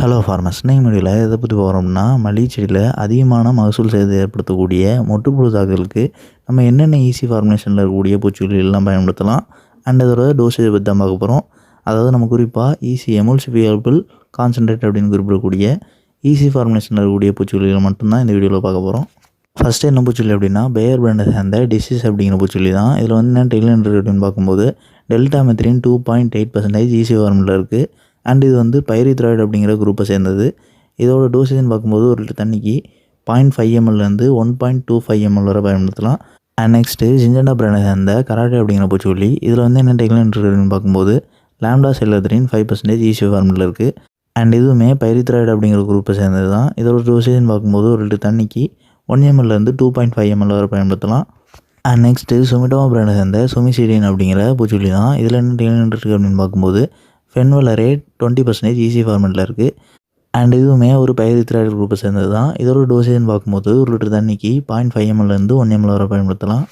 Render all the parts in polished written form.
Hello farmers, இன்னைக்கு வீடியோவில் எதை பற்றி போகிறோம்னா, மல்லிகை செடியில் அதிகமான மகசூல் சேதத்தை ஏற்படுத்தக்கூடிய மொட்டுப்புழு தாக்குதலுக்கு நம்ம என்னென்ன ஈஸி ஃபார்முலேஷனில் இருக்கக்கூடிய பூச்சிக்கொல்லி எல்லாம் பயன்படுத்தலாம் அண்ட் அதோட டோசேஜை பற்றி தான் பார்க்க போகிறோம். அதாவது நம்ம குறிப்பாக ஈஸி எமல்சிஃபியபிள் கான்சன்ட்ரேட் அப்படின்னு குறிப்பிடக்கூடிய ஈஸி ஃபார்முலேஷனில் இருக்கக்கூடிய பூச்சிக்கொல்லிகளை மட்டும்தான் இந்த வீடியோவில் பார்க்க போகிறோம். ஃபஸ்ட்டு என்ன பூச்சிக்கொல்லி அப்படின்னா, பேயர் பிராண்டை சேர்ந்த டிசீஸ் அப்படிங்கிற பூச்சிக்கொல்லி தான். இதில் வந்து என்ன டெக்னிக் அப்படின்னு பார்க்கும்போது டெல்டாமெத்ரின் 2.8% ஈஸி ஃபார்முலில் இருக்குது. அண்ட் இது வந்து பைரித்ராய்டு அப்படிங்கிற குரூப்பை சேர்ந்தது. இதோட டோசேஜ்னு பார்க்கும்போது ஒரு லிட்டர் தண்ணிக்கு 0.5 ml 1.25 ml வரை பயன்படுத்தலாம். அண்ட் நெக்ஸ்ட்டு ஜிஞ்சண்டா பிராண்டை சேர்ந்த கராட்டே அப்படிங்கிற பூச்சிக்கொல்லி. இதில் வந்து என்ன டெக்னிக் இருக்குன்னு பார்க்கும்போது லாம்டா செல்லத்ரின் 5% ஈஸி ஃபார்முலில் இருக்குது. அண்ட் இதுவுமே பைரித்ராய்டு அப்படிங்கிற குரூப்பை சேர்ந்தது தான். இதோட டோசேஜ்னு பார்க்கும்போது ஒரு லிட்டர் தண்ணிக்கு 1 ml 2.5 ml வரை பயன்படுத்தலாம். அண்ட் நெக்ஸ்ட்டு சுமிட்டோமா பிராண்டை சேர்ந்த சுமிசிடின் அப்படிங்கிற பூச்சிக்கொல்லி தான். இதில் என்ன டெக்னிக் இருக்குது அப்படின்னு பார்க்கும்போது ஃபென்வலரேட் 20% ஈஸி ஃபார்மெட்டில் இருக்குது. அண்ட் இதுவுமே ஒரு பைரித்ராய்டு குரூப்பை சேர்ந்தது தான். இதோட டோசேஜ்னு பார்க்கும்போது ஒரு லிட்டர் தண்ணிக்கு 0.5 ml 1 ml வரை பயன்படுத்தலாம்.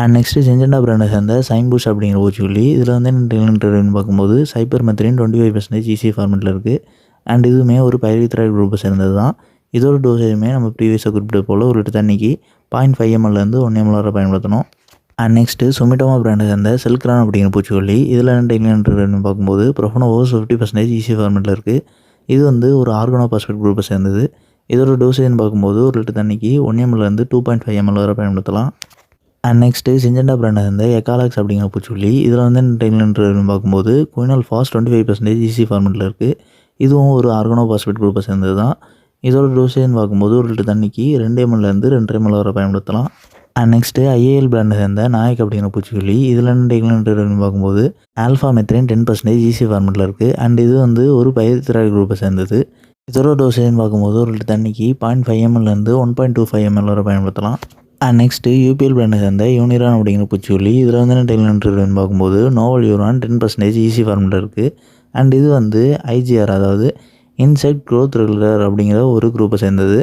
அண்ட் நெக்ஸ்ட்டு ஜெஞ்சண்டா பிராண்டை சேர்ந்த சைம்பூஷ் அப்படிங்கிற பூச்சிக்கொல்லி. இதில் வந்து என்ன டெக்னிக் பார்க்கும்போது சைப்பர்மெத்ரின் 25% ஈஸி ஃபார்மெட்டில் இருக்குது. அண்ட் இதுவுமே ஒரு பைரித்ராய்டு குரூப்பை சேர்ந்தது தான். இதோட டோசேஜுமே நம்ம ப்ரீவியஸாக குறிப்பிட்ட போல் ஒரு லிட்டர் தண்ணிக்கு 0.5 ml 1 ml வரை பயன்படுத்தணும். அண்ட் நெக்ஸ்ட்டு சுமிட்டோமா பிராண்டை சேர்ந்த செல்க்ரான் அப்படிங்கிற பூச்சிக்கொல்லி. இதில் என்ன டெக்னிக் பார்க்கும்போது ப்ரொஃபனோவோஸ் 50% ஈஸி ஃபார்மெட்டில் இருக்குது. இது வந்து ஒரு ஆர்கனோபாஸ்பேட் குரூப்பை சேர்ந்தது. இதோட டோசேஜ்னு பார்க்கும்போது ஒரு லிட்டர் தண்ணிக்கு 1 ml 2.5 ml வரை பயன்படுத்தலாம். அண்ட் நெக்ஸ்ட்டு சிஞ்சண்டா பிராண்டை சேர்ந்த எக்காலக்ஸ் அப்படிங்கிற பூச்சிக்கொல்லி. இதில் வந்து என்ன டெக்னிக் பார்க்கும்போது குயினால் ஃபாஸ் 25% ஈஸி ஃபார்மெட்டில் இருக்குது. இதுவும் ஒரு ஆர்கனோபாஸ்பேட் குரூப்பை சேர்ந்தது தான். இதோட டோசேஜ்னு பார்க்கும்போது ஒரு லிட்டர் தண்ணிக்கு 2 ml 2.5 ml வரை பயன்படுத்தலாம். அண்ட் நெக்ஸ்ட்டு ஐஏஎல் பிராண்டை சேர்ந்த நாயக் அப்படிங்கிற பூச்சிக்கொல்லி. இதில் என்ன டெக்னிக் பார்க்கும்போது ஆல்ஃபா மெத்ரின் 10% ஈஸி ஃபார்மெட்டில் இருக்குது. அண்ட் இது வந்து ஒரு பைரித்ராய்டு குரூப்பை சேர்ந்தது. இதோட டோசேஜ்னு பார்க்கும்போது ஒரு லிட்டர் தண்ணிக்கு 0.5 ml 1.25 ml வரை பயன்படுத்தலாம். அண்ட் நெக்ஸ்ட்டு யூபிஎல் பிராண்டை சேர்ந்த யூனிரான் அப்படிங்கிற பூச்சிக்கொல்லி. இதில் வந்து என்ன டெக்னிக் பார்க்கும்போது நோவல் யூரான் 10% ஈஸி ஃபார்மெட்டில் இருக்குது. அண்ட் இது வந்து ஐஜிஆர், அதாவது இன்செக்ட் க்ரோத் ரெகுலர் அப்படிங்கிற ஒரு குரூப்பை சேர்ந்தது.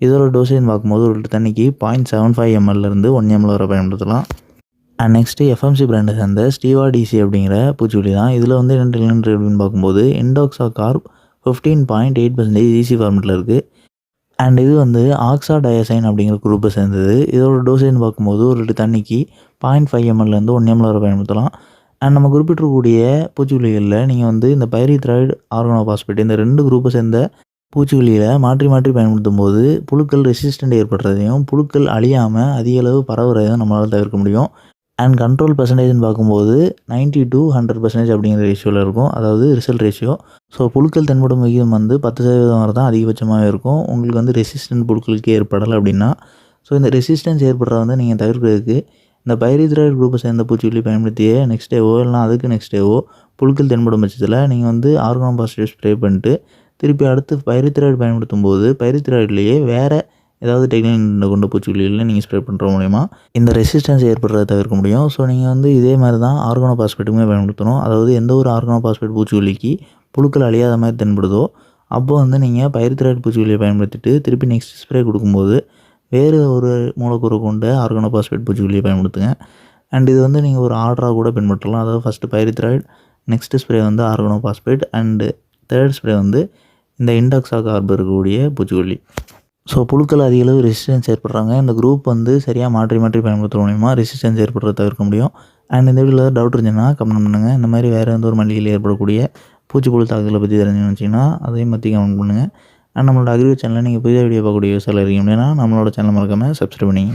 இதோட டோசேஜ்னு பார்க்கும்போது ஒரு லிட்டர் தண்ணிக்கு 0.75 ml 1 ml வரை பயன்படுத்தலாம். அண்ட் நெக்ஸ்ட்டு எஃப்எம்சி பிராண்டை சேர்ந்த ஸ்டீவா டிசி அப்படிங்கிற பூச்சிக்கொல்லி தான். இதில் வந்து என்ன டெக்னிக் அப்படின்னு பார்க்கும்போது இண்டோக்ஸா கார்ப் 15.8% ஈஸி ஃபார்மெட்டில் இருக்குது. அண்ட் இது வந்து ஆக்ஸா டயசைன் அப்படிங்கிற குரூப்பை சேர்ந்தது. இதோட டோசேஜ்னு பார்க்கும்போது ஒரு லிட்டர் தண்ணிக்கு 0.5 ml 1 ml வரை பயன்படுத்தலாம். அண்ட் நம்ம குறிப்பிட்டிருக்கக்கூடிய பூச்சிக்கொல்லிகளில் நீங்கள் வந்து இந்த பைரித்ராய்டு ஆர்கனோபாஸ்பேட் இந்த 2 குரூப்பை சேர்ந்த பூச்சிக்கொல்லியில் மாற்றி மாற்றி பயன்படுத்தும் போது புழுக்கள் ரெசிஸ்டண்ட் ஏற்படுறதையும் புழுக்கள் அழியாமல் அதிக அளவு பரவுறதையும் நம்மளால் தவிர்க்க முடியும். அண்ட் கண்ட்ரோல் பர்சன்டேஜ்னு பார்க்கும்போது 90 to 100% அப்படிங்கிற ரேஷியோவில் இருக்கும், அதாவது ரிசல்ட் ரேஷியோ. ஸோ புழுக்கள் தென்படும் விகிதம் வந்து 10% வரை தான் அதிகபட்சமாகவே இருக்கும். உங்களுக்கு வந்து ரெசிஸ்டன்ட் புழுக்களுக்கு ஏற்படலை அப்படின்னா, ஸோ இந்த ரெசிஸ்டன்ஸ் ஏற்படுறத வந்து நீங்கள் தவிர்க்கிறதுக்கு இந்த பைரித்ராய்டு குரூப்பை சேர்ந்த பூச்சிக்கொல்லி பயன்படுத்திய நெக்ஸ்ட் டேவோ இல்லைனா அதுக்கு நெக்ஸ்ட் டேவோ புழுக்கள் தென்படும் பட்சத்தில் நீங்கள் வந்து ஆர்கனோபாஸ்பேட் ஸ்ப்ரே பண்ணிட்டு திருப்பி அடுத்து பைரித்ராய்டு பயன்படுத்தும் போது பைரித்ராய்டுலேயே வேறு ஏதாவது டெக்னிக் கொண்ட பூச்சிக்கொல்லியில் நீங்கள் ஸ்ப்ரே பண்ணுற மூலிமா இந்த ரெசிஸ்டன்ஸ் ஏற்படுறதை தவிர்க்க முடியும். ஸோ நீங்கள் வந்து இதே மாதிரி தான் ஆர்கனோபாஸ்பேட்டுமே பயன்படுத்தணும். அதாவது எந்த ஒரு ஆர்கனோபாஸ்பேட் பூச்சிக்கொல்லிக்கு புழுக்கள் அழியாத மாதிரி தென்படுதோ அப்போ வந்து நீங்கள் பைரித்ராய்டு பூச்சிக்கொல்லியை பயன்படுத்திட்டு திருப்பி நெக்ஸ்ட் ஸ்ப்ரே கொடுக்கும்போது வேறு ஒரு மூலக்கூறு கொண்ட ஆர்கனோபாஸ்பேட் பூச்சிக்கொல்லியை பயன்படுத்துங்க. அண்ட் இது வந்து நீங்கள் ஒரு ஆர்டராக கூட பின்பற்றலாம். அதாவது ஃபஸ்ட்டு பைரித்ராய்டு, நெக்ஸ்ட் ஸ்ப்ரே வந்து ஆர்கனோபாஸ்பேட், அண்டு தேர்ட் ஸ்ப்ரே வந்து இந்த இண்டோக்ஸா கார்ப் இருக்கக்கூடிய பூச்சிக்கொல்லி. ஸோ புழுக்கள் அதிக அளவு ரெசிஸ்டன்ஸ் ஏற்படுறாங்க. இந்த குரூப் வந்து சரியாக மாற்றி மாற்றி பயன்படுத்துகிற மூலிமா ரெசிஸ்டன்ஸ் ஏற்படுறத தவிர்க்க முடியும். அண்ட் இந்த வீடியோவில் ஏதாவது டவுட் இருந்துச்சுன்னா கமெண்ட் பண்ணுங்கள். இந்த மாதிரி வேறு எந்த ஒரு மல்லிகையில் ஏற்படக்கூடிய பூச்சிப்புழு தாக்குதலை பற்றி தெரிஞ்சுன்னு வச்சிங்கன்னா அதையும் பற்றி கமெண்ட் பண்ணுங்கள். அண்ட் நம்மளோட அக்ரி சேனலில் நீங்கள் புதிய வீடியோ பார்க்கக்கூடிய யூஸாக இருக்கீங்க அப்படின்னா நம்மளோட சேனல் மறக்காமல் சப்ஸ்கிரைப் பண்ணிங்க.